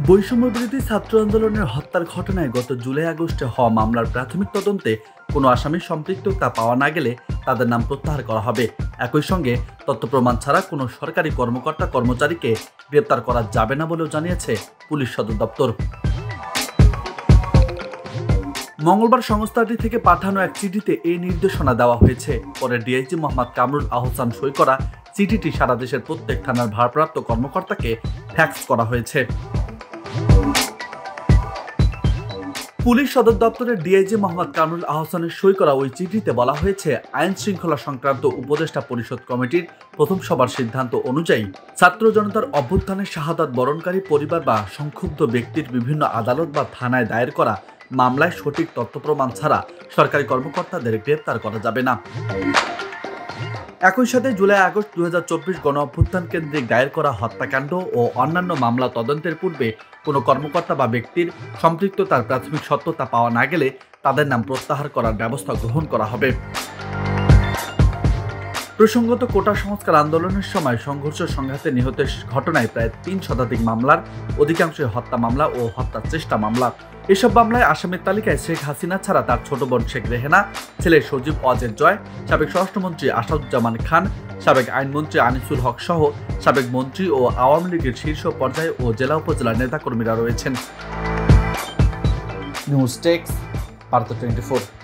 বৈষম্যবিরোধী ছাত্র আন্দোলনের হত্যার ঘটনায় গত জুলাই-আগস্টে হওয়া মামলার প্রাথমিক তদন্তে কোনো আসামির সম্পৃক্ততা পাওয়া না গেলে তাদের নাম প্রত্যাহার করা হবে। একই সঙ্গে তথ্য-প্রমাণ ছাড়া কোনো সরকারি কর্মকর্তা-কর্মচারীকে গ্রেপ্তার করা যাবে না বলেও জানিয়েছে পুলিশ সদর দপ্তর। মঙ্গলবার সংস্থাটি থেকে পাঠানো এক চিঠিতে এই নির্দেশনা দেওয়া হয়েছে। পরে ডিআইজি মোহাম্মদ কামরুল আহসান সই করা চিঠিটি সারা দেশের প্রত্যেক থানার ভারপ্রাপ্ত কর্মকর্তাকে ফ্যাক্স করা হয়েছে। পুলিশ সদর দপ্তরের ডিআইজি মোহাম্মদ কামরুল আহসানের সই করা ওই চিঠিতে বলা হয়েছে, আইন শৃঙ্খলা সংক্রান্ত উপদেষ্টা পরিষদ কমিটির প্রথম সভার সিদ্ধান্ত অনুযায়ী ছাত্র জনতার অভ্যুত্থানের শাহাদাত বরণকারী পরিবার বা সংক্ষুব্ধ ব্যক্তির বিভিন্ন আদালত বা থানায় দায়ের করা মামলায় সঠিক তথ্য-প্রমাণ ছাড়া সরকারি কর্মকর্তাদের গ্রেপ্তার করা যাবে না। একই সাথে জুলাই-আগস্ট 2024 গণ অভ্যুত্থান কেন্দ্রিক দায়ের করা হত্যাকাণ্ড ও অন্যান্য মামলা তদন্তের পূর্বে কোনো কর্মকর্তা বা ব্যক্তির সম্পৃক্ততার প্রাথমিক সত্যতা পাওয়া না গেলে তাদের নাম প্রত্যাহার করার ব্যবস্থা গ্রহণ করা হবে। প্রসঙ্গত, কোটা সংস্কার আন্দোলনের সময় সংঘর্ষ সংঘাতে নিহতের ঘটনায় প্রায় 3 শতাধিক মামলার অধিকাংশই হত্যা মামলা ও হত্যার চেষ্টা মামলা। এসব মামলায় আসামির তালিকায় শেখ হাসিনা ছাড়া তার ছোট বোন শেখ রেহেনা, ছেলে সজীব ওয়াজেদ জয়, সাবেক স্বরাষ্ট্রমন্ত্রী আসাদুজ্জামান খান, সাবেক আইনমন্ত্রী আনিসুল হক সহ সাবেক মন্ত্রী ও আওয়ামী লীগের শীর্ষ পর্যায়ে ও জেলা উপজেলার নেতাকর্মীরা রয়েছেন। নিউজ ডেস্ক, বার্তা 24।